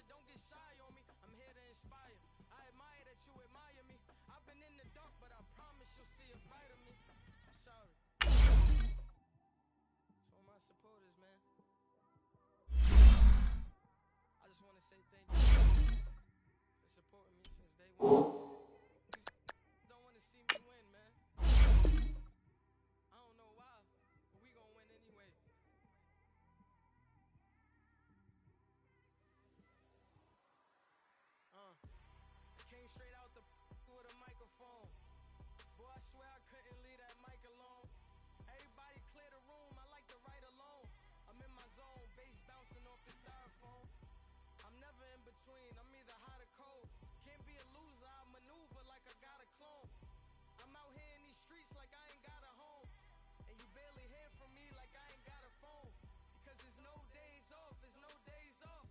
don't get shy on me. I'm here to inspire. I admire that you admire me. I've been in the dark, but I promise you'll see a brighter me. I'm sorry. To all my supporters, man. I just want to say thank you for supporting me since day one. Don't want to see me win, man. I don't know why, but we gonna win anyway. Came straight out the with a microphone. Boy, I swear I couldn't leave that mic alone. Everybody clear the room, I like to write alone. I'm in my zone, bass bouncing off the styrofoam. I'm never in between, I'm either hot or cold. Can't be a loser, I maneuver like I got a clone. I'm out here in these streets like I ain't got a home. And you barely hear from me like I ain't got a phone. Because there's no days off, there's no days off.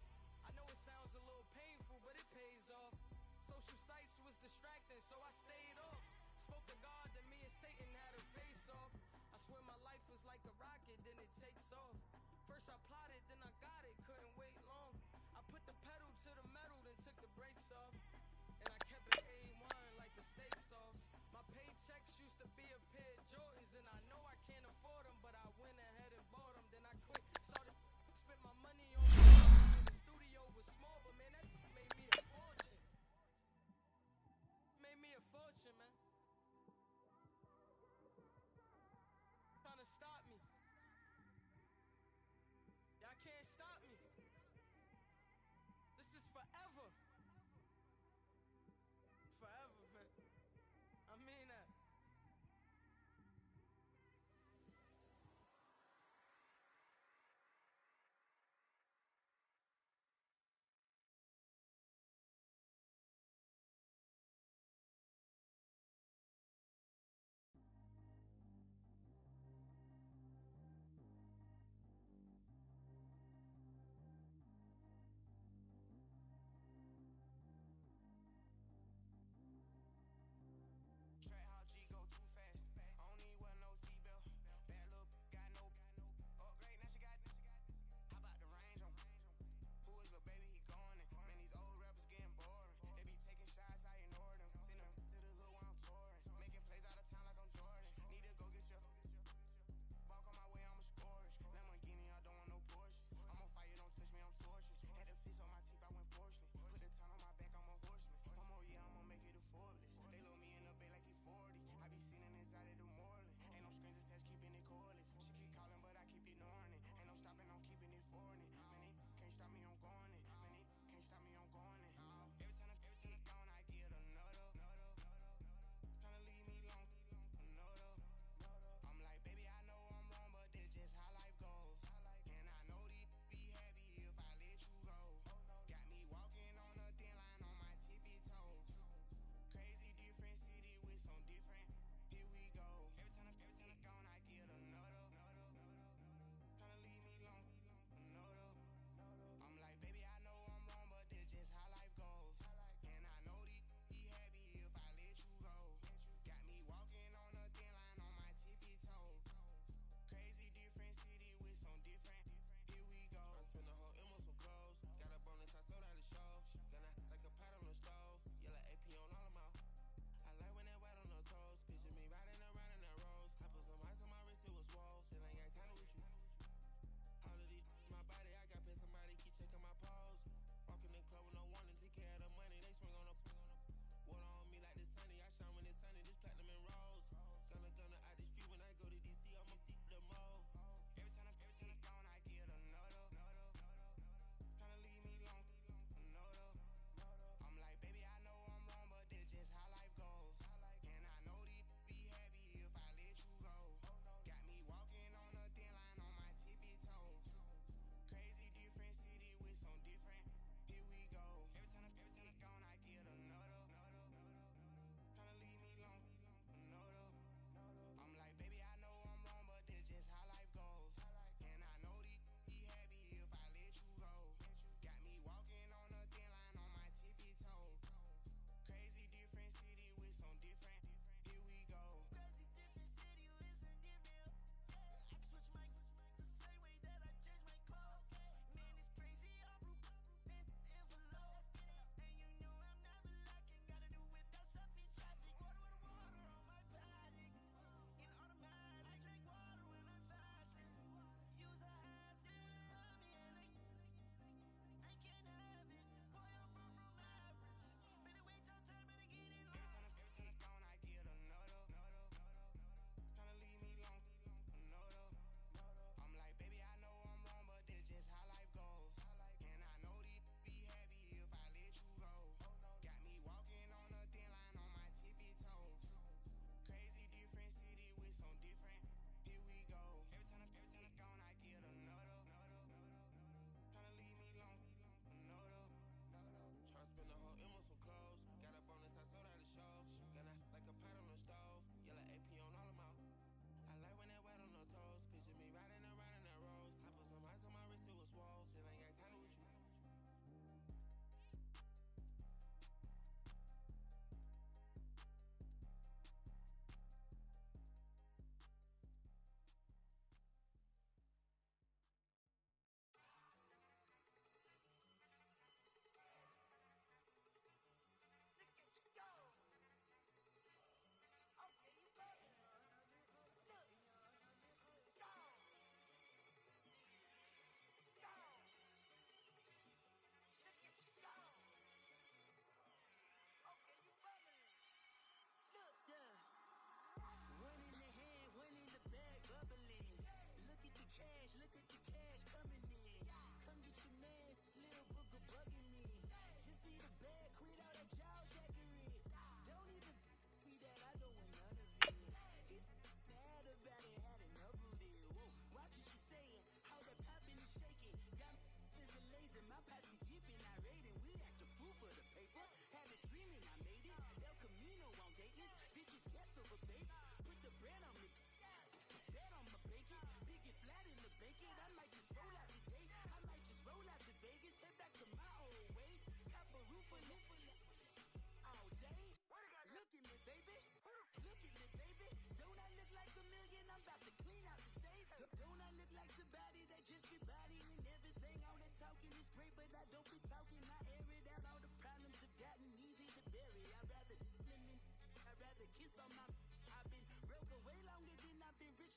I know it sounds a little painful, but it pays off. Social sites was distracting, so I stayed off. Spoke to God that me and Satan had a face off. I swear my life was like a rocket, then it takes off. First I plotted, then I got it, couldn't wait long. I put the pedal to the metal, then took the brakes off. And I kept it A1 like the steak sauce. My paychecks used to be a pair of Jordans, and I know I can't afford them, but I went ahead and bought them. Then I quit, started spent my money on the studio was small, but man, that made me a fortune. Made me a fortune, man. Trying to stop me. Y'all can't stop me. This is forever. Forever, man. I mean that.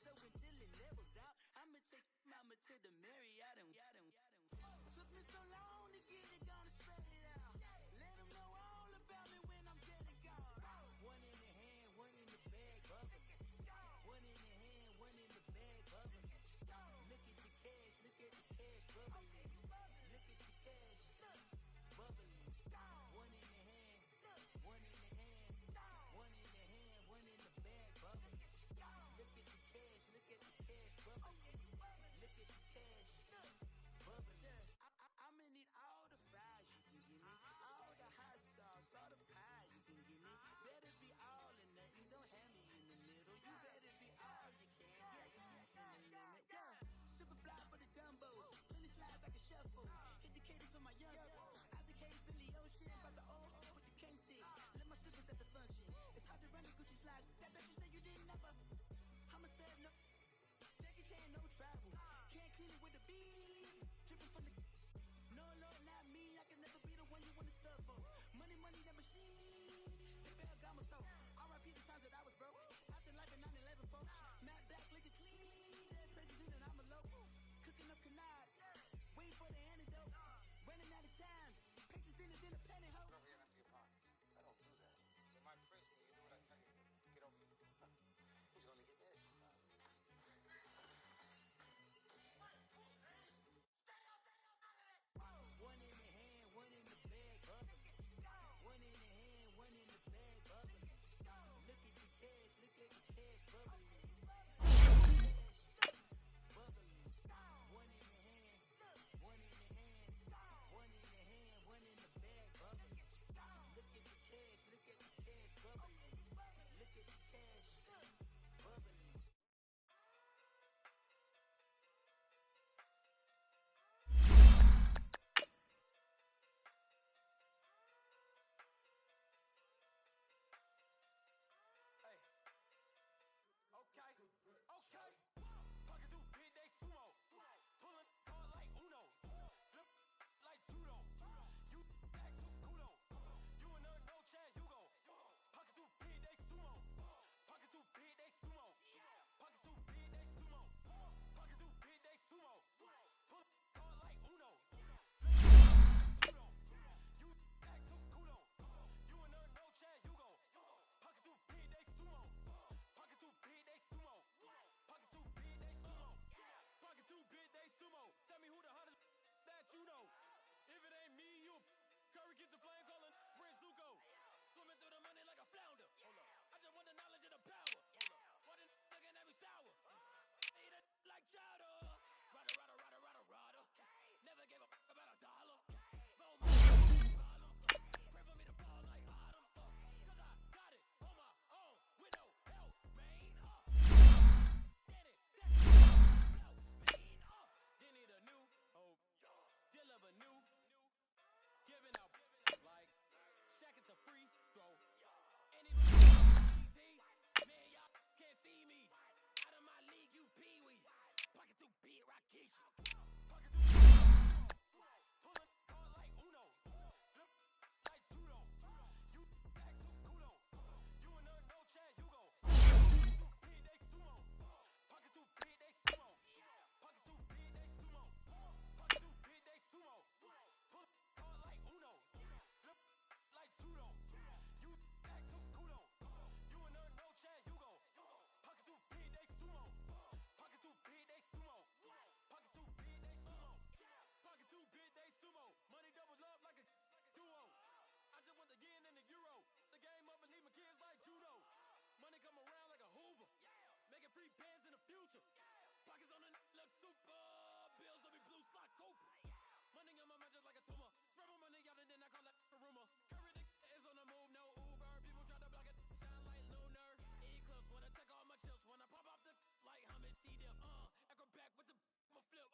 so until it levels out, I'ma take mama to the Marriott and took me so long to get it, gonna spread it out. Let them know all about me when I'm dead and gone. One in the hand, one in the bag, bubbling. One in the hand, one in the bag, bubbling. Look at the cash, look at the cash bubbling. Look at the cash, bubbling. One in the hand, one in the hand, one in the hand, one in the bag, bubbling. Look at the cash, look at the cash bubbling. Look at the cash, bubbling. I'ma need all the fries you can give me, all the hot sauce, all the pie you can give me. Better be all or nothing, don't have me in the middle. You better be all you can, yeah. Super fly for the Dumbos, 20 slides I can shuffle. Hit the cadence on my young Isaac Hayes, Billy Ocean, about the old with the cane stick. Let my slippers at the function. It's hard to run the Gucci slides. That you said you didn't never. I'm a stab, no Jackie Chan, no travel. Can't clean it with the beat. Dripping from the no, Lord, not me. I can never be the one you want to stuff for. Money, money, that machine. They fell down my stove. R.I.P. the times that I was broke. Acting like a 9/11 folks. Matte back, looking clean. Dead presses in and I'm a local. Cooking up canard. Waiting for the antidote. Running out of time. Pictures thinner than a pantyhose. Over here and empty your pockets. I don't do that. In my prison, you do what I tell you. Get over here. He's gonna get nasty. One in the hand, one in the bag, bubbling. One in the hand, one in the bag, bubbling. Look at the cash, look at the cash bubbling. Bubbling. One in the hand, one in the hand, one in the hand, one in the bag, bubbling. Look at the cash, look at the cash bubbling. Look at the cash, bubbling. Okay. Pocket too big, they sumo. Pulling card like Uno. Flip like judo. You act too kudo. You in a no chance, you go. Pocket too big, they sumo. Pocket too big, they sumo. Pocket too big, they sumo. Pocket too big, they sumo. Pull card like Uno. Judo. You act too kudo. You in a no chance, you go. Pocket too big, they sumo. Pocket too big, they sumo. Pocket too big, they sumo. Pocket too big, they sumo. Tell me who the hottest that you know. If it ain't me, you Curry get the flame calling Prince Zuko. Swimming through the money like a flounder. Hold up. I just want the knowledge and the power. Hold up. Why the looking at me sour? Eat it like chowder. Rada, rada, rada, rada, rada. Never gave a about a dollar. Roll my problems. Pray for me to fall like autumn. Cause I got it on my own with no help, rain. Get it, flow, mean. They need a new hope. Deal of a new. Giving out like Shaq at the free throw. Anybody, man, y'all can't see me. Out of my league, you pee-wee. Pocket too big, Rakesh. Pocket too big. Pulling card like Uno. Flip like judo. You act too kudo. You in a no chance, you go. Pocket too big, they sumo. Pocket too big, they sumo. Pocket too big, they sumo. Pocket too big, they sumo. Pull card like Uno. Flip like judo. You act too kudo. You in a no chance, you go. Pocket too big, they sumo. Pocket too big, they sumo. Pocket too big, they sumo. Pocket too big, they sumo. Money doubles up like a duo. I just want the yen and the euro. The game up and leave my kids like judo. Money come around like a Hoover. Making free bands in the future. Pockets on the look super. Bills on me blue slot open. Money on my mind just like a tumor. Spread my money out and then I call it a rumor. Curry the is on the move, no Uber. People try to block it, shine like lunar. Eclipse wanna take all my chips. When I pop off the like Hummus C-dip. Acrobat with the flip.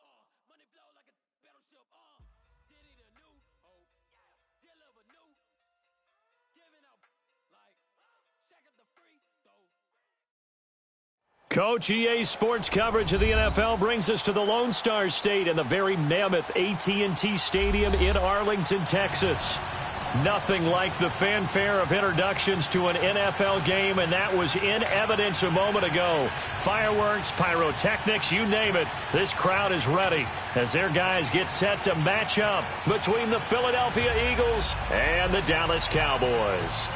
Money flow like a battleship. Diddy the new hope. Deal of a new. Giving out like Shaq at the free throw. Coach, EA Sports coverage of the NFL brings us to the Lone Star State and the very mammoth AT&T Stadium in Arlington, Texas. Nothing like the fanfare of introductions to an NFL game, and that was in evidence a moment ago. Fireworks, pyrotechnics, you name it. This crowd is ready as their guys get set to match up between the Philadelphia Eagles and the Dallas Cowboys.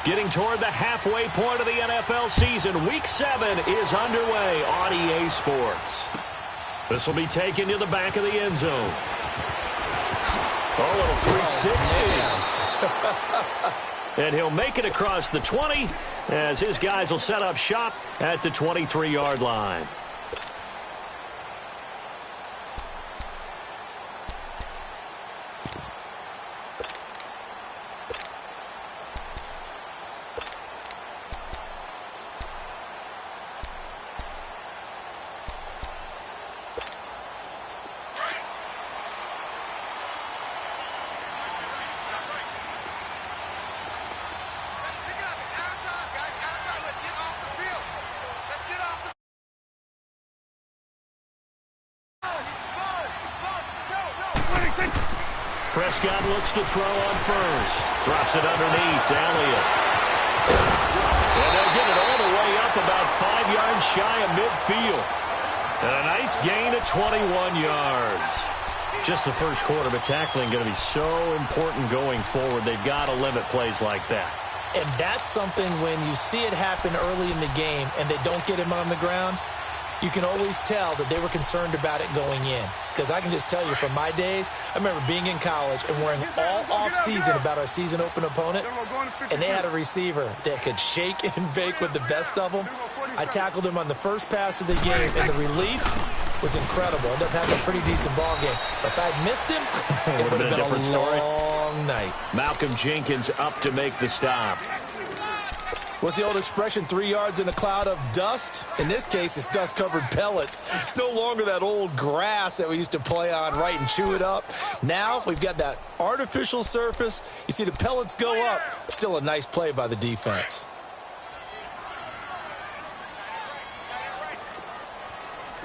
Getting toward the halfway point of the NFL season, Week 7 is underway on EA Sports. This will be taken to the back of the end zone. A little 360. And he'll make it across the 20 as his guys will set up shop at the 23-yard line. Prescott looks to throw on first. Drops it underneath to Elliott. And they'll get it all the way up about 5 yards shy of midfield. And a nice gain of 21 yards. Just the first quarter, but tackling going to be so important going forward. They've got to limit plays like that. And that's something when you see it happen early in the game and they don't get him on the ground, you can always tell that they were concerned about it going in. Because I can just tell you from my days, I remember being in college and worrying all off-season about our season open opponent, and they had a receiver that could shake and bake with the best of them. I tackled him on the first pass of the game, and the relief was incredible. Ended up having a pretty decent ball game. But if I'd missed him, it would have been a different long night. Malcolm Jenkins up to make the stop. What's the old expression, 3 yards in a cloud of dust? In this case, it's dust-covered pellets. It's no longer that old grass that we used to play on, right, and chew it up. Now we've got that artificial surface. You see the pellets go up. Still a nice play by the defense.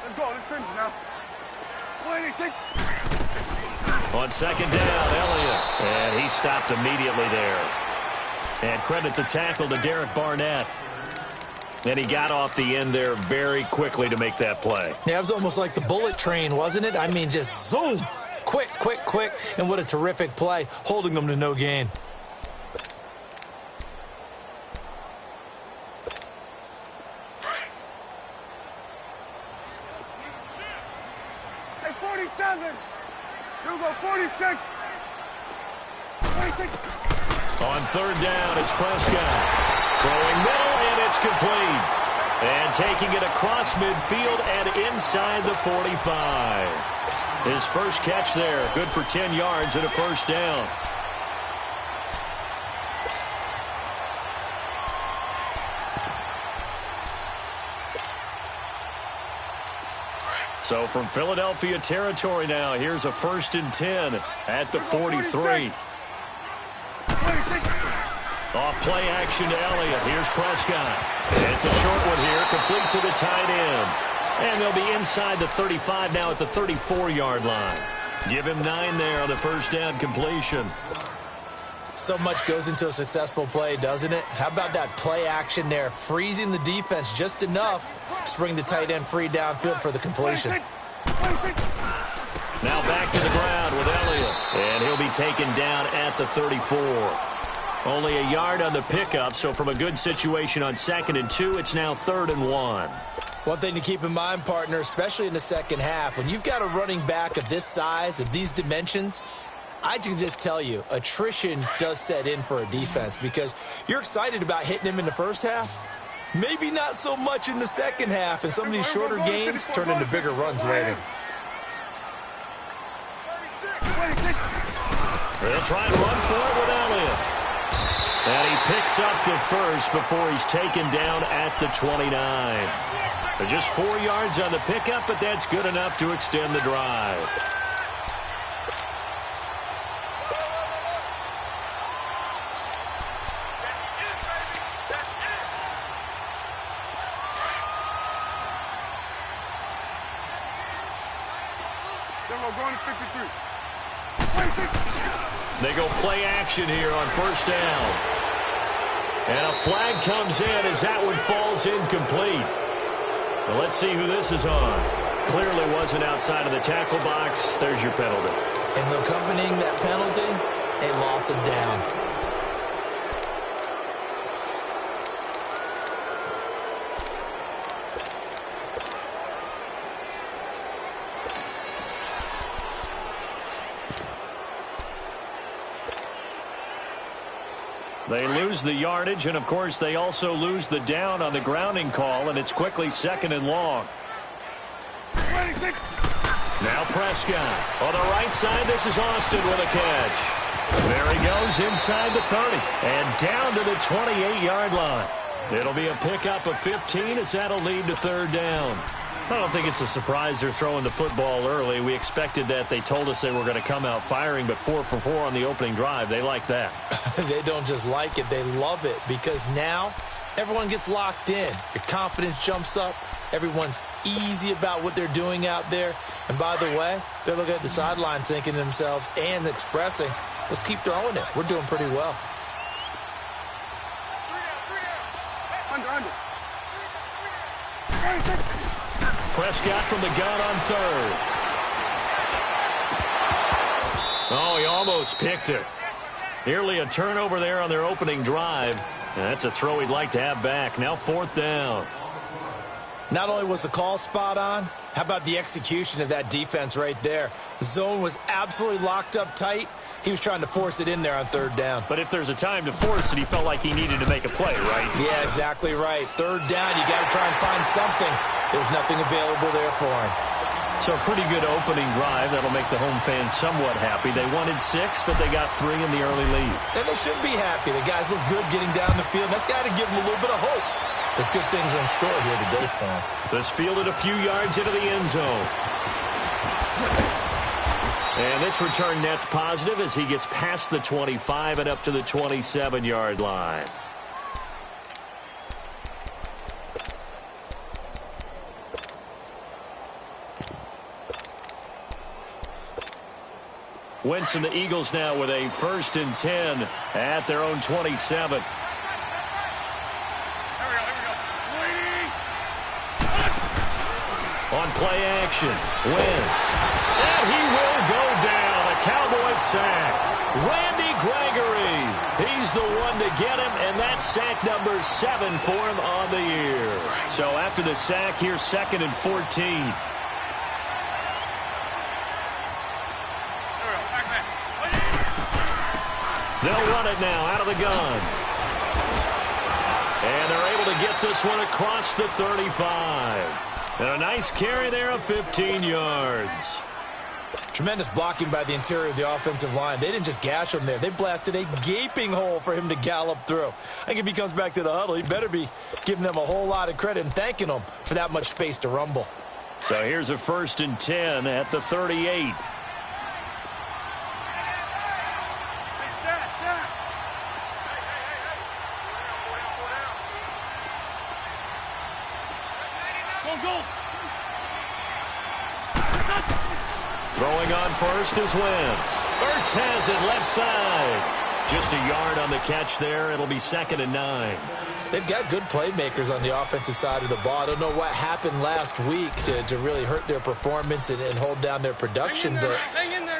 Let's go. Let's finish now. On second down, Elliott. And he stopped immediately there. And credit the tackle to Derek Barnett. And he got off the end there very quickly to make that play. Yeah, it was almost like the bullet train, wasn't it? I mean, just zoom. Quick, quick, quick. And what a terrific play, holding them to no gain. Hey, 47. Here we go, 46. 46. On third down, it's Prescott. Throwing middle, and it's complete. And taking it across midfield and inside the 45. His first catch there, good for 10 yards and a first down. So from Philadelphia territory now, here's a 1st and 10 at the 43. Off play action to Elliott. Here's Prescott. And it's a short one here, complete to the tight end. And they'll be inside the 35 now at the 34-yard line. Give him 9 there on the first down completion. So much goes into a successful play, doesn't it? How about that play action there, freezing the defense just enough to bring the tight end free downfield for the completion. Now back to the ground with Elliott. And he'll be taken down at the 34. Only a yard on the pickup, so from a good situation on 2nd and 2, it's now 3rd and 1. One thing to keep in mind, partner, especially in the second half, when you've got a running back of this size, of these dimensions, I can just tell you, attrition does set in for a defense because you're excited about hitting him in the first half. Maybe not so much in the second half, and some of these shorter gains turn into bigger runs later. They'll try and run for it with Elliott. And he picks up the first before he's taken down at the 29. Just 4 yards on the pickup, but that's good enough to extend the drive. They're going to 53. 26. They go play action here on first down. And a flag comes in as that one falls incomplete. Well, let's see who this is on. Clearly wasn't outside of the tackle box. There's your penalty. And accompanying that penalty, a loss of down. They lose the yardage, and, of course, they also lose the down on the grounding call, and it's quickly 2nd and long. 26. Now Prescott. On the right side, this is Austin with a catch. There he goes inside the 30 and down to the 28-yard line. It'll be a pickup of 15 as that'll lead to 3rd down. I don't think it's a surprise they're throwing the football early. We expected that. They told us they were going to come out firing, but 4 for 4 on the opening drive. They like that. They don't just like it, they love it, because now everyone gets locked in. Your confidence jumps up. Everyone's easy about what they're doing out there. And by the way, they're looking at the sideline thinking to themselves and expressing, let's keep throwing it. We're doing pretty well. Under. Prescott from the gun on 3rd. Oh, he almost picked it. Nearly a turnover there on their opening drive. And that's a throw he'd like to have back. Now 4th down. Not only was the call spot on, how about the execution of that defense right there? The zone was absolutely locked up tight. He was trying to force it in there on 3rd down. But if there's a time to force it, he felt like he needed to make a play, right? Yeah, exactly right. 3rd down, you got to try and find something. There's nothing available there for him. So a pretty good opening drive. That'll make the home fans somewhat happy. They wanted 6, but they got 3 in the early lead. And they should be happy. The guys look good getting down the field. That's got to give them a little bit of hope. The good things are in store here today for him. This fielded a few yards into the end zone. And this return net's positive as he gets past the 25 and up to the 27-yard line. Wentz and the Eagles now with a 1st and 10 at their own 27. On play action, Wentz. And he will go down. A Cowboy sack. Randy Gregory. He's the one to get him, and that's sack number 7 for him on the year. So after the sack, here's 2nd and 14. They'll run it now out of the gun. And they're able to get this one across the 35. And a nice carry there of 15 yards. Tremendous blocking by the interior of the offensive line. They didn't just gash him there. They blasted a gaping hole for him to gallop through. I think if he comes back to the huddle, he better be giving them a whole lot of credit and thanking them for that much space to rumble. So here's a 1st and 10 at the 38. Throwing on first is Wentz. Ertz has it left side. Just a yard on the catch there. It'll be 2nd and 9. They've got good playmakers on the offensive side of the ball. I don't know what happened last week to really hurt their performance and hold down their production, but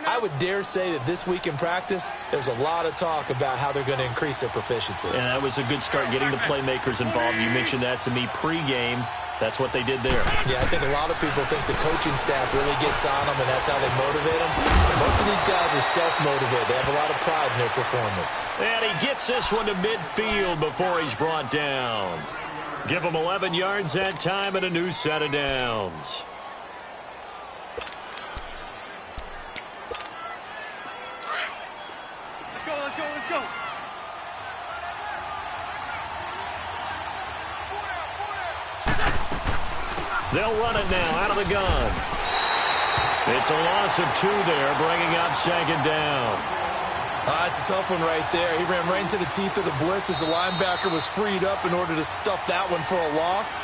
I would dare say that this week in practice, there's a lot of talk about how they're going to increase their proficiency. And that was a good start getting the playmakers involved. You mentioned that to me pregame. That's what they did there. Yeah, I think a lot of people think the coaching staff really gets on them, and that's how they motivate them. Most of these guys are self-motivated. They have a lot of pride in their performance. And he gets this one to midfield before he's brought down. Give him 11 yards that time and a new set of downs. Let's go. They'll run it now out of the gun. It's a loss of 2 there, bringing up 2nd down. It's a tough one right there. He ran right into the teeth of the blitz as the linebacker was freed up in order to stuff that one for a loss.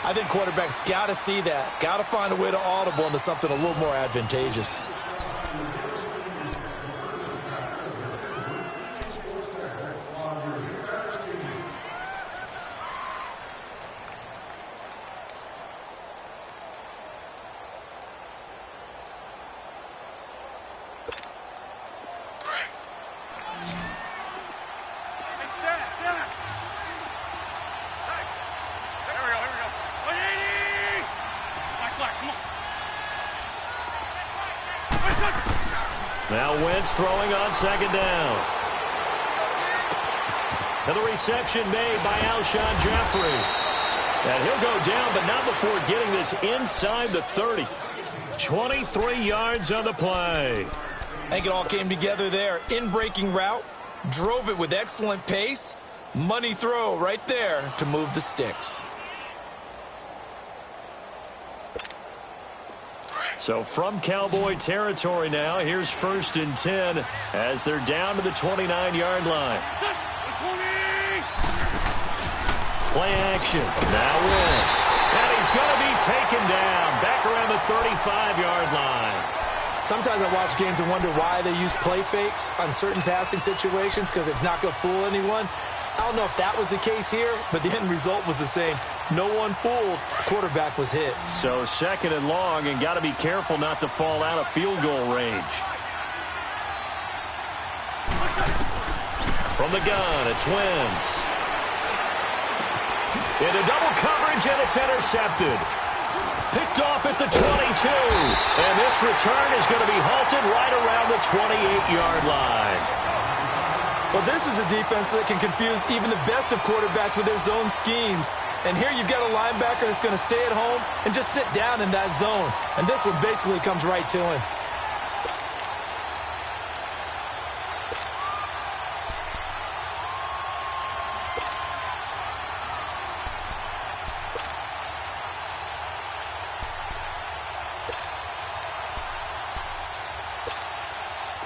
I think quarterbacks got to see that. Got to find a way to audible into something a little more advantageous. Now Wentz throwing on second down. And the reception made by Alshon Jeffrey. And he'll go down, but not before getting this inside the 30. 23 yards on the play. I think it all came together there. In-breaking route, drove it with excellent pace. Money throw right there to move the sticks. So from Cowboy territory now, here's 1st and 10 as they're down to the 29-yard line. Play action. Now Wentz. And he's going to be taken down back around the 35-yard line. Sometimes I watch games and wonder why they use play fakes on certain passing situations because it's not going to fool anyone. I don't know if that was the case here, but the end result was the same. No one fooled. The quarterback was hit. So 2nd and long, and got to be careful not to fall out of field goal range. From the gun, it's Wentz. Into double coverage, and it's intercepted. Picked off at the 22. And this return is going to be halted right around the 28-yard line. Well, this is a defense that can confuse even the best of quarterbacks with their zone schemes. And here you've got a linebacker that's going to stay at home and just sit down in that zone. And this one basically comes right to him.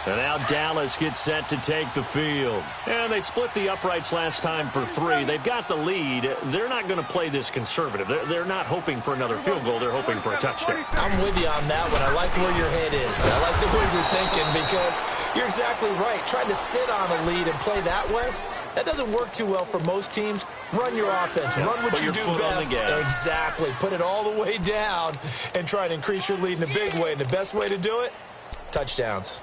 And now Dallas gets set to take the field. And they split the uprights last time for 3. They've got the lead. They're not going to play this conservative. They're not hoping for another field goal. They're hoping for a touchdown. I'm with you on that one. I like where your head is. I like the way you're thinking because you're exactly right. Trying to sit on a lead and play that way, that doesn't work too well for most teams. Run your offense. Run what you do best. Exactly. Put it all the way down and try to increase your lead in a big way. And the best way to do it, touchdowns.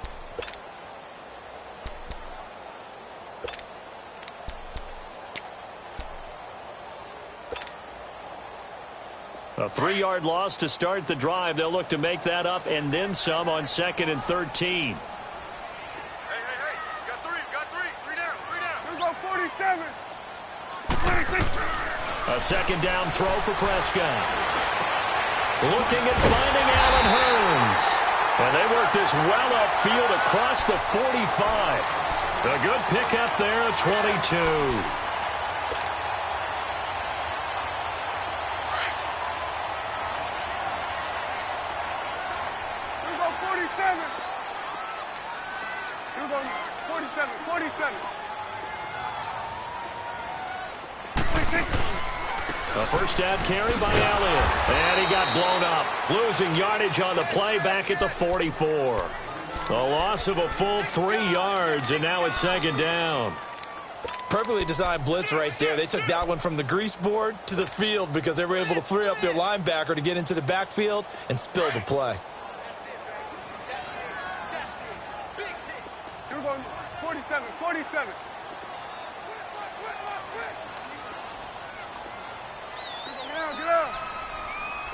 A 3-yard loss to start the drive. They'll look to make that up and then some on 2nd and 13. Hey. You got 3. Three down. Here we go, 47. 26. A 2nd down throw for Prescott. Looking at finding Allen Hurns. And they work this well upfield across the 45. A good pickup there at 22. Here we go, 47. A first down carry by Elliott. And he got blown up. Losing yardage on the play back at the 44. A loss of a full 3 yards, and now it's 2nd down. Perfectly designed blitz right there. They took that one from the grease board to the field because they were able to free up their linebacker to get into the backfield and spill the play. Here we go, 47. Get out.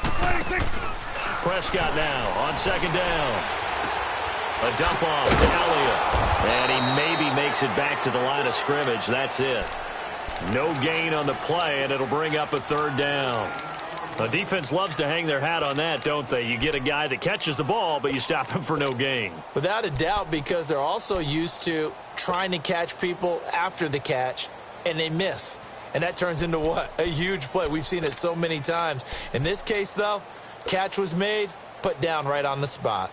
26. Prescott now on 2nd down. A dump off to Elliott. And he maybe makes it back to the line of scrimmage. That's it. No gain on the play, and it'll bring up a 3rd down. The defense loves to hang their hat on that, don't they? You get a guy that catches the ball, but you stop him for no gain. Without a doubt, because they're also used to trying to catch people after the catch, and they miss. And that turns into what? A huge play. We've seen it so many times. In this case, though, catch was made, put down right on the spot.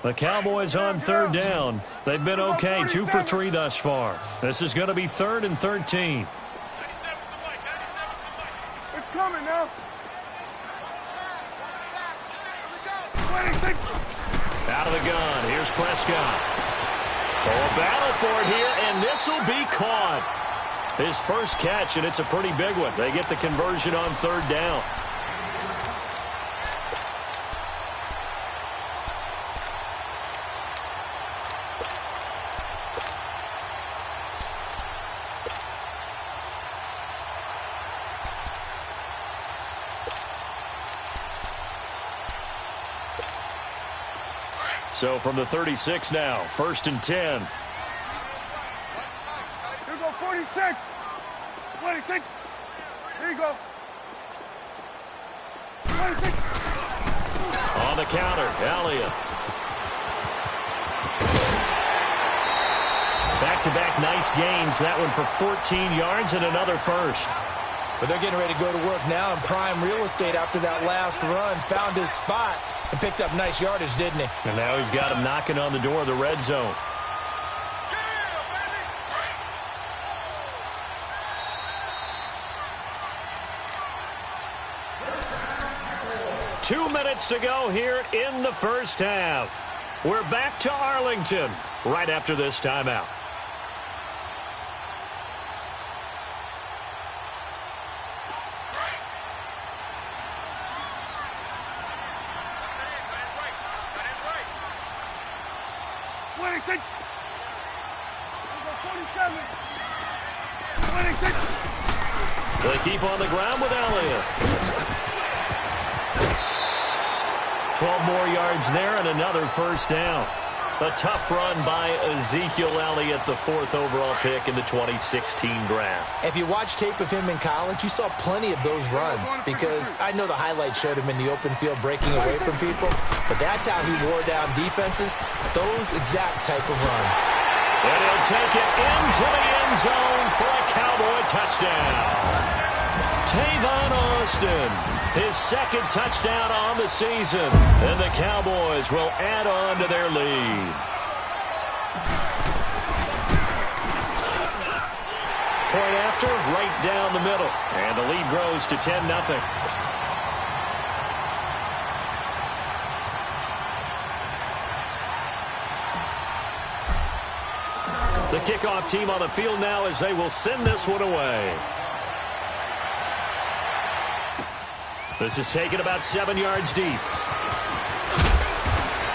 The Cowboys on third down. They've been okay, 2 for 3 thus far. This is going to be 3rd and 13. It's coming now. Out of the gun. Here's Prescott. Oh, a battle for it here, and this will be caught. His first catch, and it's a pretty big one. They get the conversion on third down. So from the 36 now, 1st and 10. Here you go, 46. 26. Here you go. 26. On the counter, Elliott. Back-to-back nice gains. That one for 14 yards and another first. But they're getting ready to go to work now in prime real estate after that last run. Found his spot and picked up nice yardage, didn't he? And now he's got him knocking on the door of the red zone. Yeah, 2 minutes to go here in the first half. We're back to Arlington right after this timeout. They keep on the ground with Elliott. 12 more yards there and another first down. A tough run by Ezekiel Elliott, the 4th overall pick in the 2016 draft. If you watch tape of him in college, you saw plenty of those runs because I know the highlights showed him in the open field breaking away from people, but that's how he wore down defenses, those exact type of runs. And he'll take it into the end zone for a Cowboy touchdown. Tavon Austin, his 2nd touchdown on the season, and the Cowboys will add on to their lead. Point after, right down the middle, and the lead grows to 10-0. The kickoff team on the field now as they will send this one away. This is taken about 7 yards deep.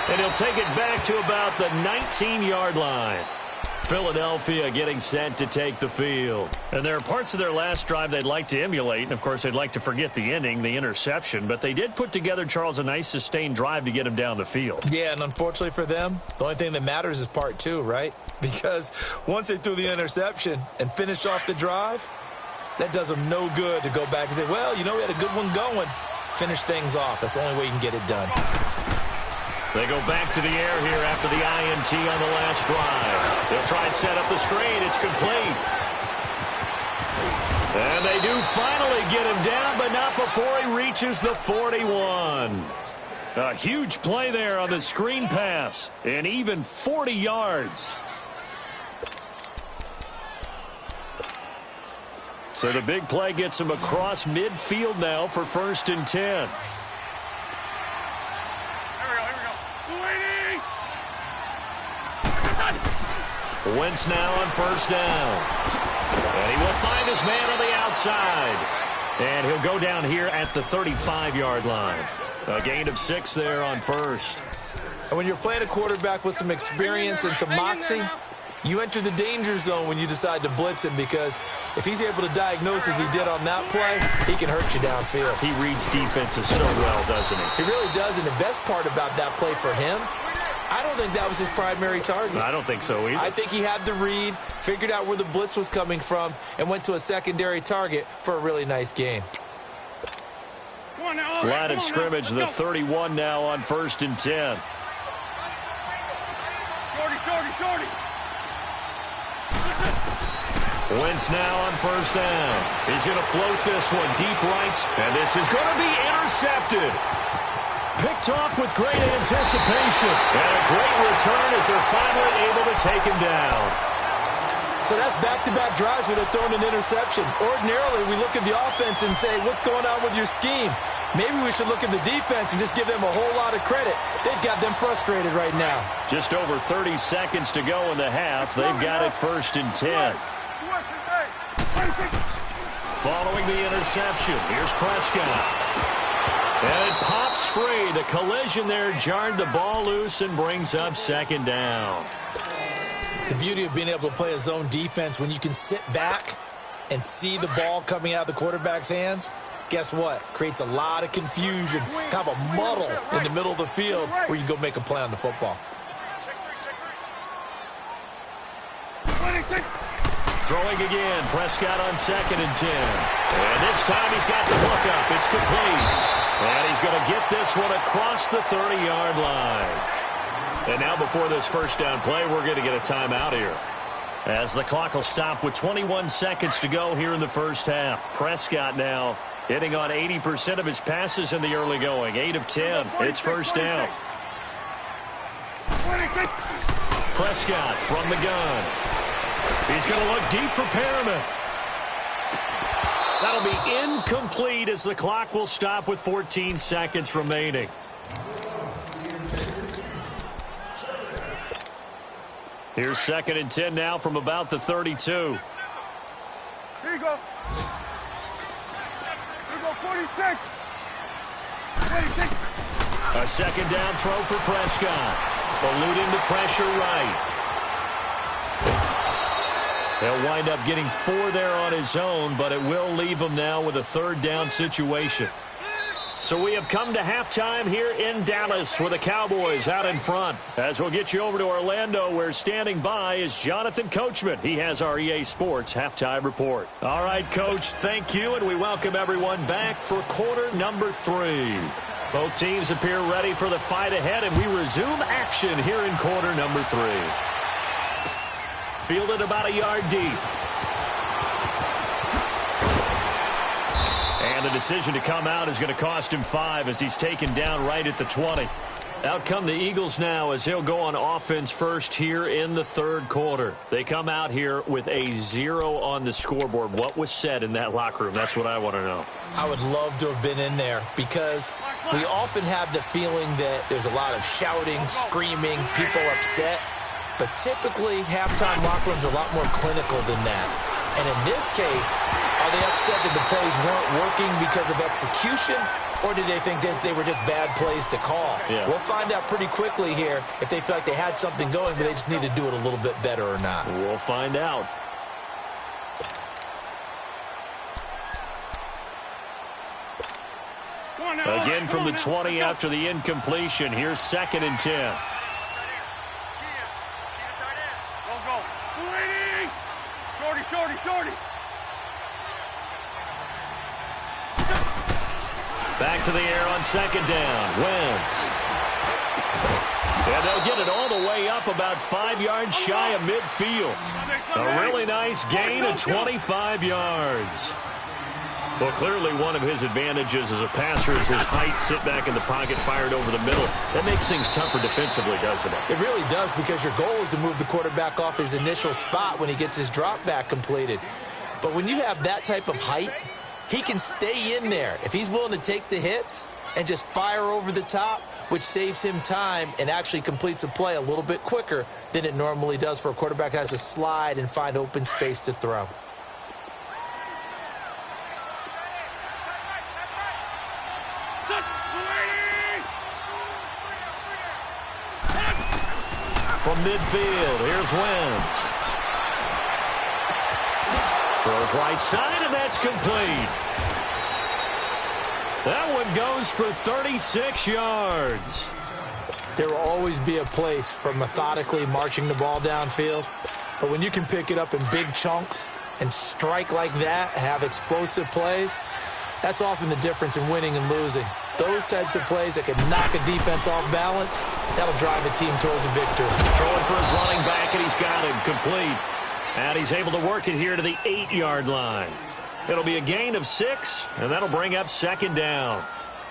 And he'll take it back to about the 19-yard line. Philadelphia getting set to take the field. And there are parts of their last drive they'd like to emulate. And, of course, they'd like to forget the ending, the interception. But they did put together, Charles, a nice sustained drive to get him down the field. Yeah, and unfortunately for them, the only thing that matters is part 2, right? Because once they threw the interception and finished off the drive, that does them no good to go back and say, well, you know, we had a good one going. Finish things off. That's the only way you can get it done. They go back to the air here after the INT on the last drive. They'll try and set up the screen. It's complete. And they do finally get him down, but not before he reaches the 41. A huge play there on the screen pass, and even 40 yards. So the big play gets him across midfield now for 1st and 10. Wentz now on 1st down. And he will find his man on the outside. And he'll go down here at the 35-yard line. A gain of 6 there on 1st. And when you're playing a quarterback with some experience and some moxie, you enter the danger zone when you decide to blitz him, because if he's able to diagnose as he did on that play, he can hurt you downfield. He reads defenses so well, doesn't he? He really does, and the best part about that play for him, I don't think that was his primary target. I don't think so either. I think he had the read, figured out where the blitz was coming from, and went to a secondary target for a really nice gain. Line of scrimmage, the 31 now on 1st and 10. Shorty. Wentz now on 1st down. He's going to float this one deep right, and this is going to be intercepted. Picked off with great anticipation. And a great return as they're finally able to take him down. So that's back-to-back drives where they're throwing an interception. Ordinarily, we look at the offense and say, what's going on with your scheme? Maybe we should look at the defense and just give them a whole lot of credit. They've got them frustrated right now. Just over 30 seconds to go in the half. They've got it 1st and 10. Following the interception, here's Prescott. And it pops free. The collision there jarred the ball loose and brings up 2nd down. The beauty of being able to play a zone defense, when you can sit back and see the ball coming out of the quarterback's hands, guess what? Creates a lot of confusion, kind of a muddle in the middle of the field where you can go make a play on the football. Throwing again, Prescott on 2nd and 10. And this time he's got the look up. It's complete. And he's going to get this one across the 30-yard line. And now before this first down play, we're going to get a timeout here, as the clock will stop with 21 seconds to go here in the first half. Prescott now hitting on 80% of his passes in the early going. 8 of 10. It's first down. Prescott from the gun. He's going to look deep for Perriman. That'll be incomplete as the clock will stop with 14 seconds remaining. Here's 2nd and 10 now from about the 32. Here you go. Here you go, 46. 26. A 2nd down throw for Prescott. Eluding the pressure right. He'll wind up getting 4 there on his own, but it will leave him now with a 3rd down situation. So we have come to halftime here in Dallas with the Cowboys out in front. As we'll get you over to Orlando, where standing by is Jonathan Coachman. He has our EA Sports halftime report. All right, Coach, thank you, and we welcome everyone back for quarter number 3. Both teams appear ready for the fight ahead, and we resume action here in quarter number 3. Fielded about a yard deep. And the decision to come out is going to cost him 5 as he's taken down right at the 20. Out come the Eagles now as they'll go on offense first here in the 3rd quarter. They come out here with a 0 on the scoreboard. What was said in that locker room? That's what I want to know. I would love to have been in there because we often have the feeling that there's a lot of shouting, screaming, people upset. But typically, halftime locker rooms are a lot more clinical than that. And in this case, are they upset that the plays weren't working because of execution, or did they think they were just bad plays to call? Yeah. We'll find out pretty quickly here if they feel like they had something going, but they just need to do it a little bit better or not. We'll find out. Again from the 20 after the incompletion. Here's 2nd and 10. Shorty. Back to the air on 2nd down. Wentz. And they'll get it all the way up about 5 yards shy of midfield. A really nice gain of 25 yards. Well, clearly one of his advantages as a passer is his height, sit back in the pocket, fired over the middle. That makes things tougher defensively, doesn't it? It really does, because your goal is to move the quarterback off his initial spot when he gets his drop back completed. But when you have that type of height, he can stay in there. If he's willing to take the hits and just fire over the top, which saves him time and actually completes a play a little bit quicker than it normally does for a quarterback who has to slide and find open space to throw. From midfield, here's Wentz. Throws right side, and that's complete. That one goes for 36 yards. There will always be a place for methodically marching the ball downfield, but when you can pick it up in big chunks and strike like that, have explosive plays, that's often the difference in winning and losing. Those types of plays that can knock a defense off balance, that'll drive a team towards a victory. Throwing for his running back, and he's got him complete. And he's able to work it here to the 8-yard line. It'll be a gain of 6, and that'll bring up 2nd down.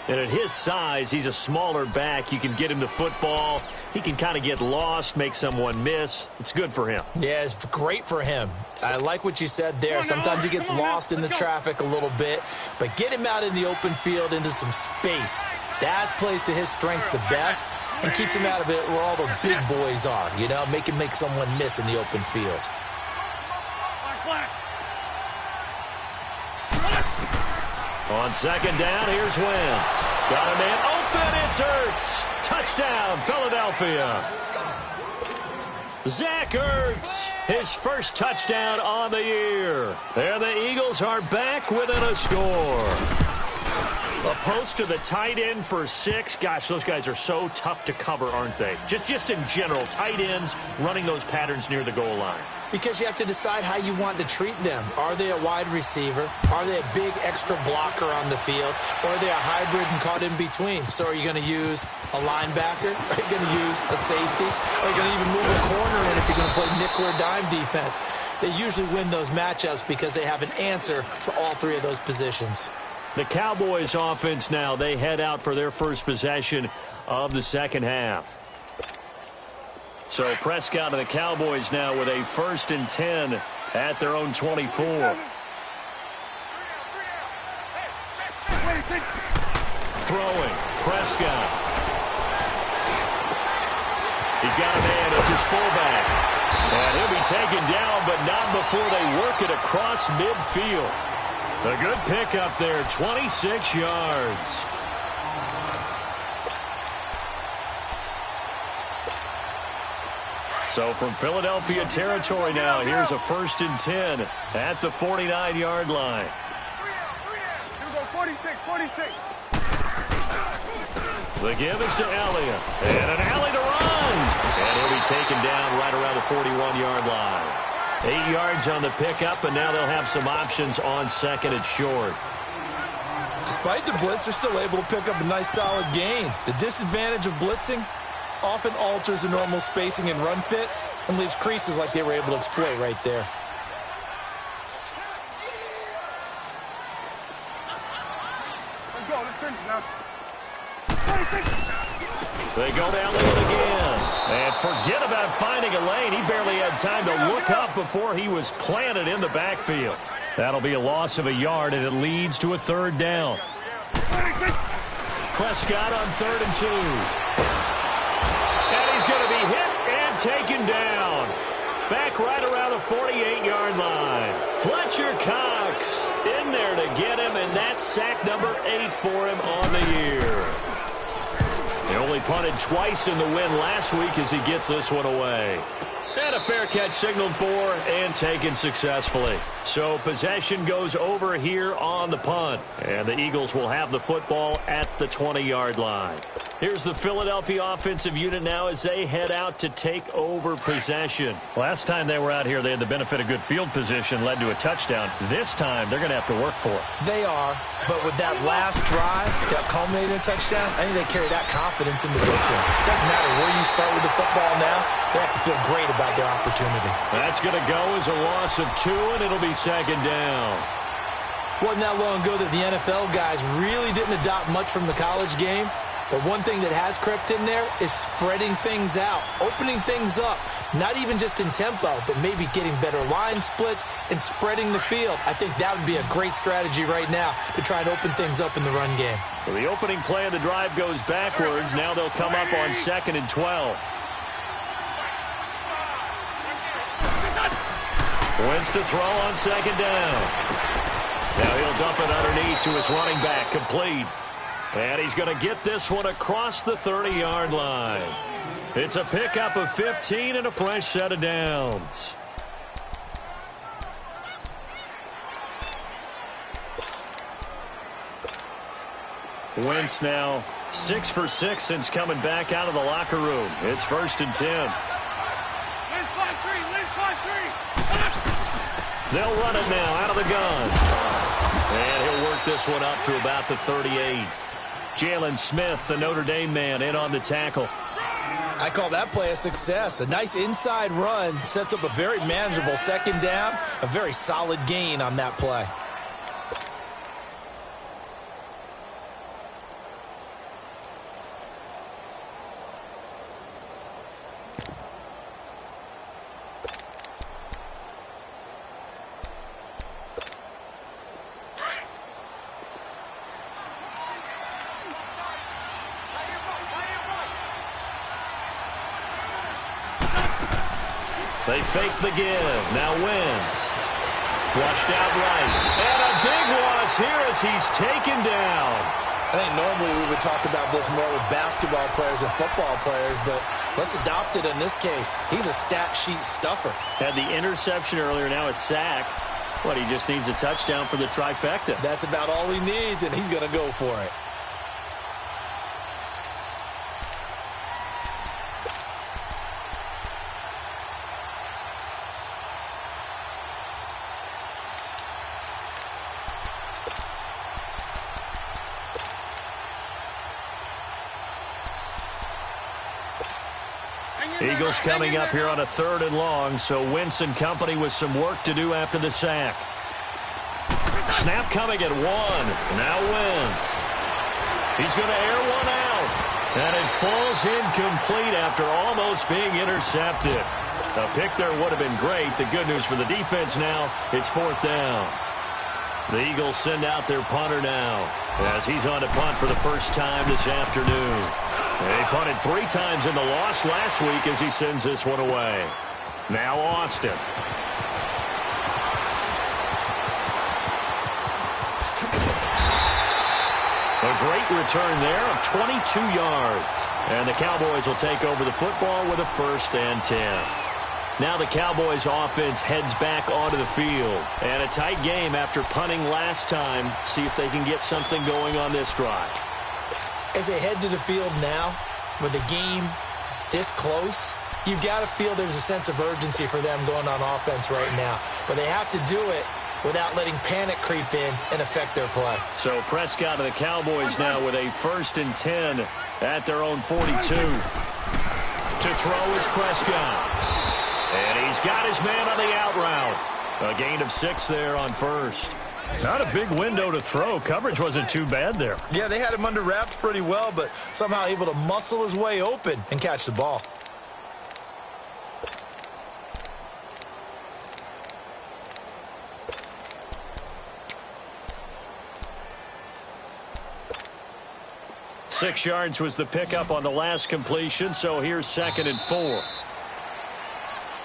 And at his size, he's a smaller back. You can get him the football. He can kind of get lost, make someone miss. It's good for him. Yeah, it's great for him. I like what you said there. Sometimes he gets lost in the traffic a little bit, but get him out in the open field into some space. That plays to his strengths the best and keeps him out of it where all the big boys are, you know, make him make someone miss in the open field. On second down, here's Wentz. Got a man open, it's Ertz. Touchdown, Philadelphia. Zach Ertz, his first touchdown on the year. And the Eagles are back within a score. A post to the tight end for 6. Gosh, those guys are so tough to cover, aren't they? Just in general, tight ends running those patterns near the goal line. Because you have to decide how you want to treat them. Are they a wide receiver? Are they a big extra blocker on the field? Or are they a hybrid and caught in between? So are you going to use a linebacker? Are you going to use a safety? Are you going to even move a corner in if you're going to play nickel or dime defense? They usually win those matchups because they have an answer for all 3 of those positions. The Cowboys offense now, they head out for their first possession of the second half. So Prescott and the Cowboys now with a 1st and 10 at their own 24. Throwing, Prescott. He's got a man, it's his fullback. And he'll be taken down, but not before they work it across midfield. A good pickup there, 26 yards. So from Philadelphia territory now, here's a 1st and 10 at the 49-yard line. Here we go, 46. The give is to Elliott. And an alley to run. And he'll be taken down right around the 41-yard line. 8 yards on the pickup, and now they'll have some options on 2nd and short. Despite the blitz, they're still able to pick up a nice solid gain. The disadvantage of blitzing often alters the normal spacing and run fits and leaves creases like they were able to exploit right there. Let's go, let's finish now. They go down Elliott again. And forget about finding a lane. He barely had time to look up before he was planted in the backfield. That'll be a loss of a yard, and it leads to a 3rd down. Prescott on 3rd and 2. And he's going to be hit and taken down. Back right around the 48-yard line. Fletcher Cox in there to get him, and that's sack number 8 for him on the year. He only punted twice in the win last week as he gets this one away. And a fair catch signaled for and taken successfully. So possession goes over here on the punt. And the Eagles will have the football at the 20-yard line. Here's the Philadelphia offensive unit now as they head out to take over possession. Last time they were out here, they had the benefit of good field position, led to a touchdown. This time, they're going to have to work for it. They are, but with that last drive that culminated in a touchdown, I think they carry that confidence into this one. It doesn't matter where you start with the football now. They have to feel great about their opportunity. That's going to go as a loss of 2, and it'll be 2nd down. Wasn't that long ago that the NFL guys really didn't adopt much from the college game. But one thing that has crept in there is spreading things out, opening things up, not even just in tempo, but maybe getting better line splits and spreading the field. I think that would be a great strategy right now to try and open things up in the run game. So the opening play of the drive goes backwards. Now they'll come up on 2nd and 12. Wentz to throw on 2nd down. Now he'll dump it underneath to his running back, complete. And he's going to get this one across the 30-yard line. It's a pickup of 15 and a fresh set of downs. Wentz now 6 for 6 since coming back out of the locker room. It's 1st and 10. They'll run it now out of the gun. And he'll work this one up to about the 38. Jalen Smith, the Notre Dame man, in on the tackle. I call that play a success. A nice inside run sets up a very manageable 2nd down. A very solid gain on that play. They fake the give. Now Wentz. Flushed out right. And a big loss here as he's taken down. I think normally we would talk about this more with basketball players and football players, but let's adopt it in this case. He's a stat sheet stuffer. Had the interception earlier, now a sack. But he just needs a touchdown for the trifecta. That's about all he needs, and he's going to go for it. Eagles coming up here on a 3rd and long, so Wentz and company with some work to do after the sack. Snap coming at 1. Now Wentz. He's going to air one out. And it falls incomplete after almost being intercepted. A pick there would have been great. The good news for the defense now, it's 4th down. The Eagles send out their punter now as he's on to punt for the first time this afternoon. They punted 3 times in the loss last week as he sends this one away. Now Austin. A great return there of 22 yards. And the Cowboys will take over the football with a 1st and 10. Now the Cowboys offense heads back onto the field. And a tight game after punting last time. See if they can get something going on this drive. As they head to the field now, with the game this close, you've got to feel there's a sense of urgency for them going on offense right now. But they have to do it without letting panic creep in and affect their play. So Prescott and the Cowboys now with a 1st and 10 at their own 42. To throw is Prescott. And he's got his man on the out route. A gain of 6 there on 1st. Not a big window to throw. Coverage wasn't too bad there. Yeah, they had him under wraps pretty well, but somehow able to muscle his way open and catch the ball. Six yards was the pickup on the last completion, so here's 2nd and 4.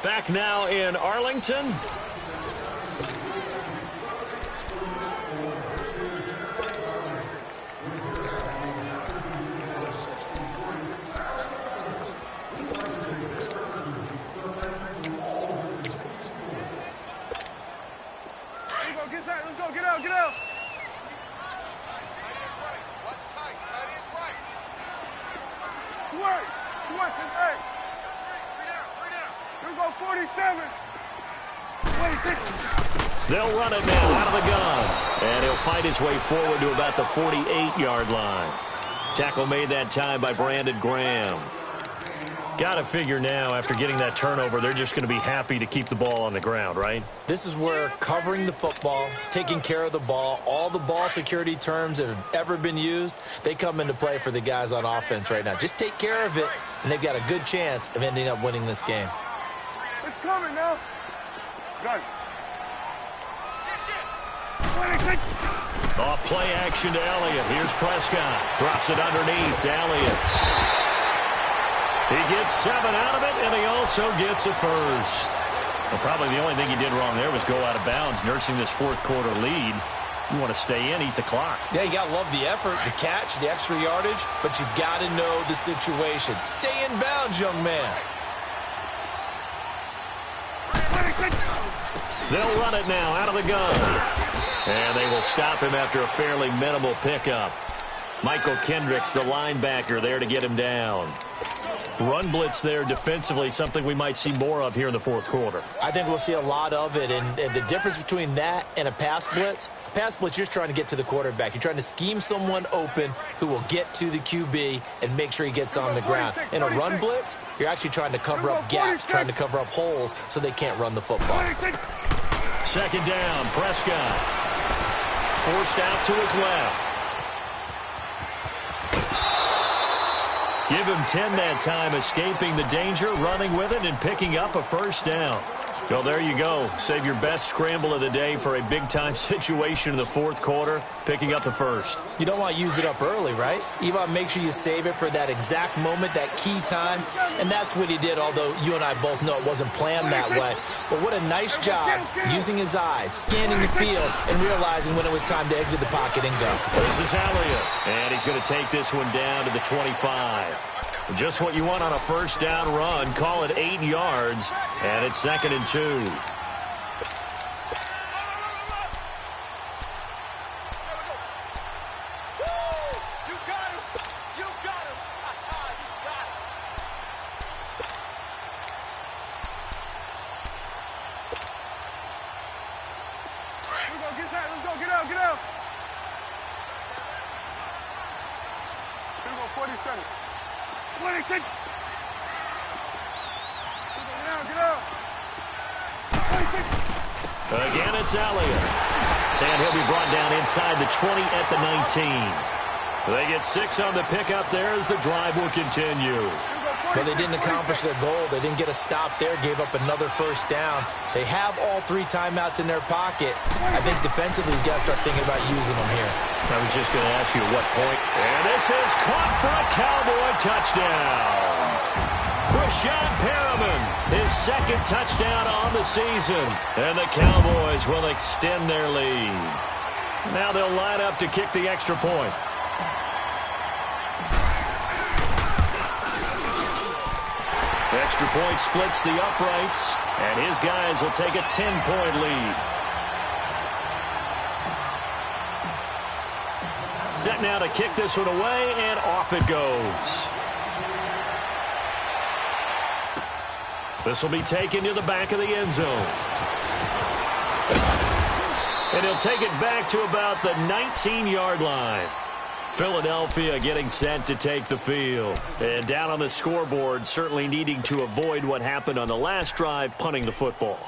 Back now in Arlington. Get out. Switch, hey. 3 down. Here we go, 47. They'll run it now out of the gun. And he'll fight his way forward to about the 48-yard line. Tackle made that time by Brandon Graham. Got to figure now, after getting that turnover, they're just going to be happy to keep the ball on the ground, right? This is where covering the football, taking care of the ball, all the ball security terms that have ever been used, they come into play for the guys on offense right now. Just take care of it, and they've got a good chance of ending up winning this game. It's coming now. Got it. Off play action to Elliott. Here's Prescott. Drops it underneath to Elliott. He gets 7 out of it, and he also gets a first. Well, probably the only thing he did wrong there was go out of bounds, nursing this 4th quarter lead. You want to stay in, eat the clock. Yeah, you got to love the effort, the catch, the extra yardage, but you got to know the situation. Stay in bounds, young man. They'll run it now out of the gun. And they will stop him after a fairly minimal pickup. Michael Kendricks, the linebacker, there to get him down. Run blitz there defensively, something we might see more of here in the 4th quarter. I think we'll see a lot of it, and the difference between that and a pass blitz, you're just trying to get to the quarterback. You're trying to scheme someone open who will get to the QB and make sure he gets on the ground. In a run blitz, you're actually trying to cover up gaps, trying to cover up holes so they can't run the football. 2nd down, Prescott. Forced out to his left. Give him 10 that time, escaping the danger, running with it, and picking up a 1st down. Well, there you go. Save your best scramble of the day for a big-time situation in the fourth quarter, picking up the first. You don't want to use it up early, right? You want to make sure you save it for that exact moment, that key time, and that's what he did, although you and I both know it wasn't planned that way. But what a nice job using his eyes, scanning the field, and realizing when it was time to exit the pocket and go. This is Elliott, and he's going to take this one down to the 25. Just what you want on a first down run. Call it 8 yards, and it's 2nd and 2. You got him. You got him. You got him. Let's go. Get that. Let's go. Get out. Get out. Here we go. 47. 26. Get out. 26. Again, it's Elliott. And he'll be brought down inside the 20 at the 19. They get 6 on the pickup there as the drive will continue. But they didn't accomplish their goal. They didn't get a stop there, gave up another first down. They have all 3 timeouts in their pocket. I think defensively, you got to start thinking about using them here. I was just going to ask you at what point. And this is caught for a Cowboy touchdown. Brashad Perriman, his 2nd touchdown on the season. And the Cowboys will extend their lead. Now they'll line up to kick the extra point. Extra point splits the uprights, and his guys will take a 10-point lead. Set now to kick this one away, and off it goes. This will be taken to the back of the end zone. And he'll take it back to about the 19-yard line. Philadelphia getting set to take the field. And down on the scoreboard, certainly needing to avoid what happened on the last drive, punting the football.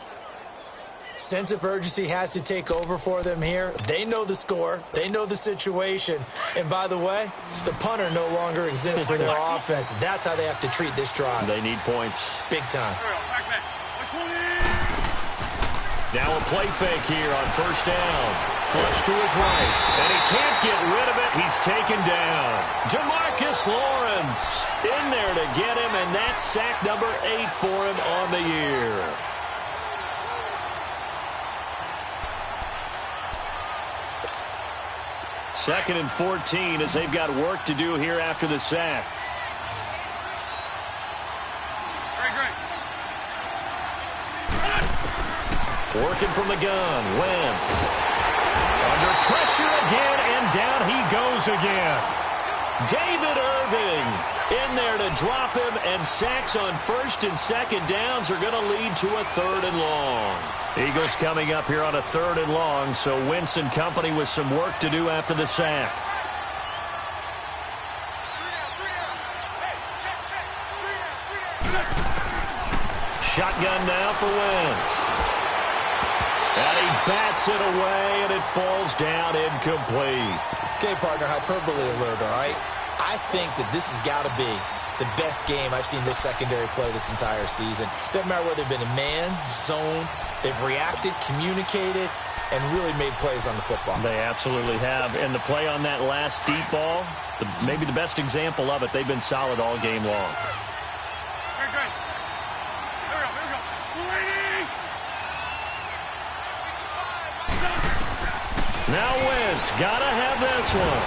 Sense of urgency has to take over for them here. They know the score. They know the situation. And by the way, the punter no longer exists for their offense. That's how they have to treat this drive. They need points. Big time. Now a play fake here on first down. Flush to his right. And he can't get rid of it. He's taken down. DeMarcus Lawrence in there to get him, and that's sack number 8 for him on the year. Second and 14 as they've got work to do here after the sack. Working from the gun, Wentz. Under pressure again, and down he goes again. David Irving in there to drop him, and sacks on first and second downs are going to lead to a 3rd and long. Eagles coming up here on a 3rd and long, so Wentz and company with some work to do after the sack. Shotgun now for Wentz. And he bats it away, and it falls down incomplete. Okay, partner, hyperbole alert, all right? I think that this has got to be the best game I've seen this secondary play this entire season. Doesn't matter whether they've been in man, zone, they've reacted, communicated, and really made plays on the football. They absolutely have. And the play on that last deep ball, maybe the best example of it, they've been solid all game long. Now Wentz, gotta have this one.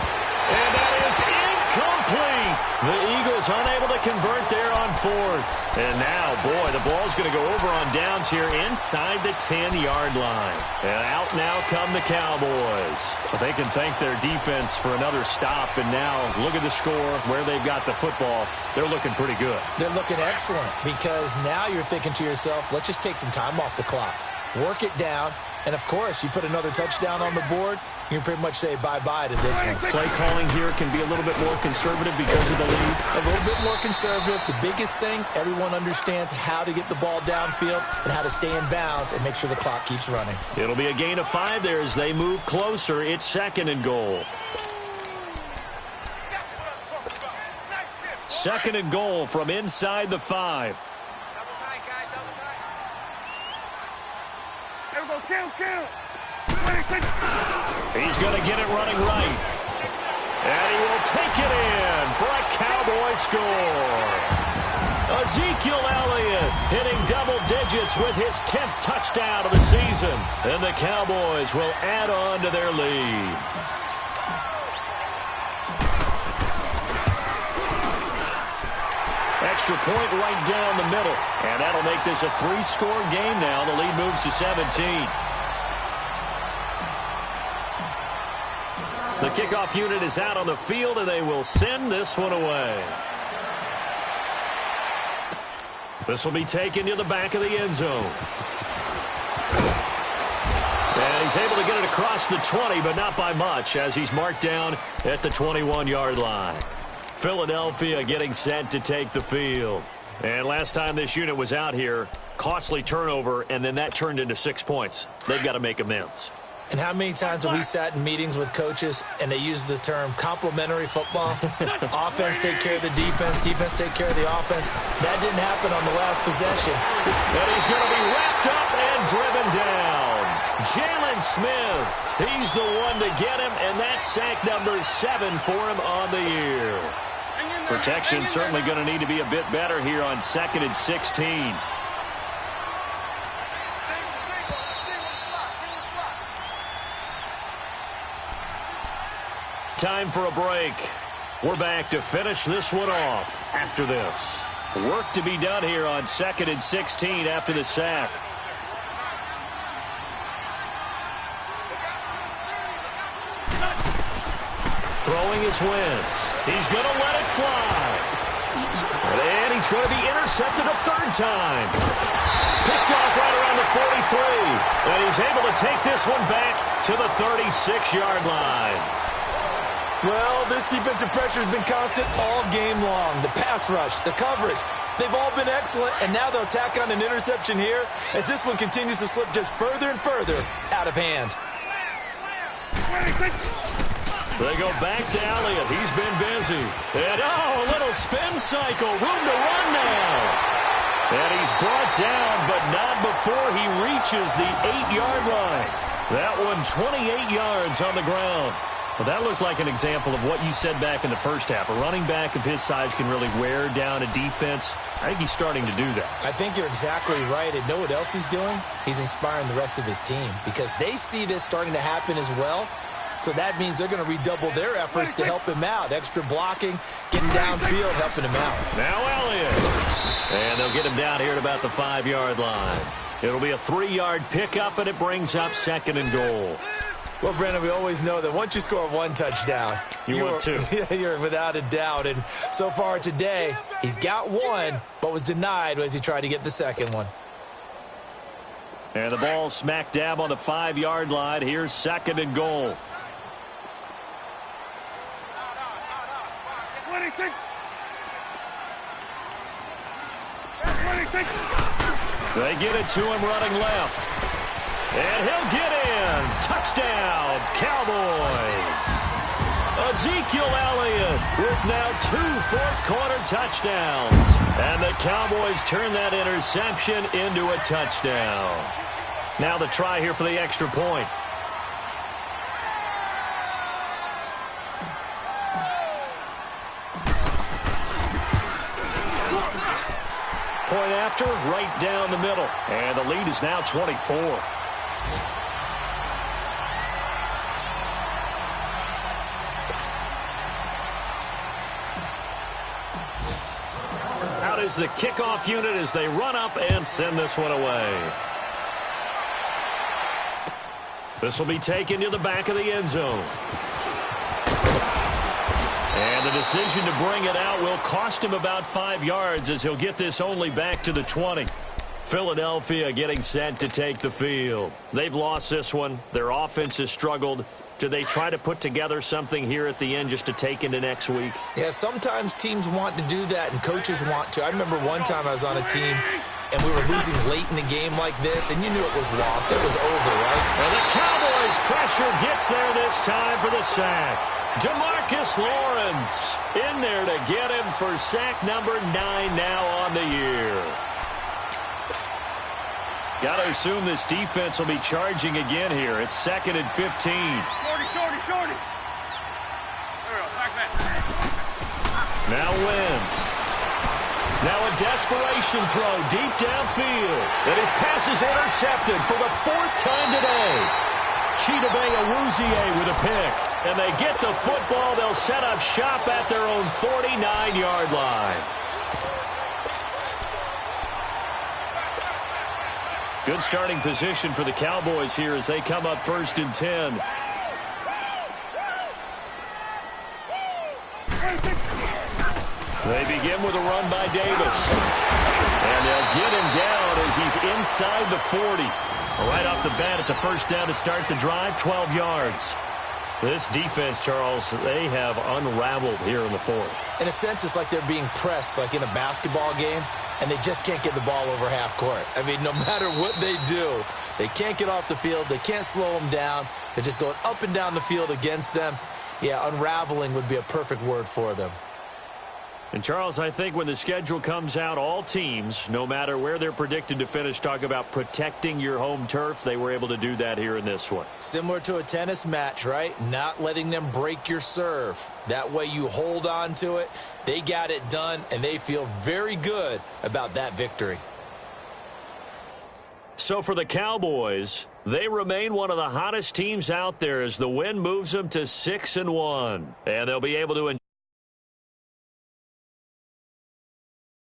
And that is incomplete. The Eagles unable to convert there on 4th. And now, boy, the ball's going to go over on downs here inside the 10-yard line. And out now come the Cowboys. But they can thank their defense for another stop. And now, look at the score, where they've got the football. They're looking pretty good. They're looking excellent because now you're thinking to yourself, let's just take some time off the clock. Work it down. And, of course, you put another touchdown on the board, you can pretty much say bye-bye to this one. Play calling here can be a little bit more conservative because of the lead. A little bit more conservative. The biggest thing, everyone understands how to get the ball downfield and how to stay in bounds and make sure the clock keeps running. It'll be a gain of 5 there as they move closer. It's 2nd and goal. 2nd and goal from inside the 5. Go, kill. 26. He's going to get it running right. And he will take it in for a Cowboy score. Ezekiel Elliott hitting double digits with his 10th touchdown of the season. And the Cowboys will add on to their lead. Extra point right down the middle. And that'll make this a 3-score game now. The lead moves to 17. The kickoff unit is out on the field, and they will send this one away. This will be taken to the back of the end zone. And he's able to get it across the 20, but not by much, as he's marked down at the 21-yard line. Philadelphia getting set to take the field. And last time this unit was out here, costly turnover, and then that turned into 6 points. They've got to make amends. And how many times have we sat in meetings with coaches and they use the term complementary football? Offense take care of the defense, defense take care of the offense. That didn't happen on the last possession. And he's going to be wrapped up and driven down. Jalen Smith, he's the one to get him, and that's sack number 7 for him on the year. Protection certainly going to need to be a bit better here on 2nd and 16. Time for a break. We're back to finish this one off after this. Work to be done here on 2nd and 16 after the sack. Throwing his Wentz. He's going to let it fly. And he's going to be intercepted a 3rd time. Picked off right around the 43. And he's able to take this one back to the 36-yard line. Well, this defensive pressure has been constant all game long. The pass rush, the coverage, they've all been excellent, and now they'll tack on an interception here as this one continues to slip just further and further out of hand. They go back to Elliott. He's been busy. And, a little spin cycle. Room to run now. And he's brought down, but not before he reaches the 8-yard line. That one 28 yards on the ground. Well, that looked like an example of what you said back in the first half. A running back of his size can really wear down a defense. I think he's starting to do that. I think you're exactly right. And know what else he's doing? He's inspiring the rest of his team because they see this starting to happen as well. So that means they're going to redouble their efforts to help him out. Extra blocking, getting downfield, helping him out. Now Elliott. And they'll get him down here at about the 5-yard line. It'll be a 3-yard pickup, and it brings up 2nd and goal. Well, Brandon, we always know that once you score 1 touchdown, want 2. You're without a doubt. And so far today, he's got 1, but was denied as he tried to get the 2nd one. And the ball smack dab on the 5-yard line. Here's 2nd and goal. 26. They get it to him running left. And he'll get in. Touchdown, Cowboys. Ezekiel Elliott with now 2 fourth-quarter touchdowns. And the Cowboys turn that interception into a touchdown. Now the try here for the extra point. Point after, right down the middle. And the lead is now 24. Out is the kickoff unit as they run up and send this one away. This will be taken to the back of the end zone. And the decision to bring it out will cost him about 5 yards as he'll get this only back to the 20. Philadelphia getting set to take the field. They've lost this one. Their offense has struggled. Do they try to put together something here at the end just to take into next week? Yeah, sometimes teams want to do that and coaches want to. I remember one time I was on a team and we were losing late in the game like this, and you knew it was lost. It was over, right? And the Cowboys' pressure gets there this time for the sack. DeMarcus Lawrence in there to get him for sack number 9 now on the year. Got to assume this defense will be charging again here. It's 2nd and 15. Shorty. There we go. Back that. Now Wentz. Now a desperation throw deep downfield. And his pass is intercepted for the 4th time today. Chidobe Awuzie with a pick. And they get the football. They'll set up shop at their own 49-yard line. Good starting position for the Cowboys here as they come up 1st and 10. They begin with a run by Davis. And they'll get him down as he's inside the 40. Right off the bat, it's a 1st down to start the drive, 12 yards. This defense, Charles, they have unraveled here in the 4th. In a sense, it's like they're being pressed like in a basketball game, and they just can't get the ball over half court. I mean, no matter what they do, they can't get off the field. They can't slow them down. They're just going up and down the field against them. Yeah, unraveling would be a perfect word for them. And, Charles, I think when the schedule comes out, all teams, no matter where they're predicted to finish, talk about protecting your home turf. They were able to do that here in this one. Similar to a tennis match, right? Not letting them break your serve. That way you hold on to it. They got it done, and they feel very good about that victory. So for the Cowboys, they remain one of the hottest teams out there as the win moves them to 6-1. And they'll be able to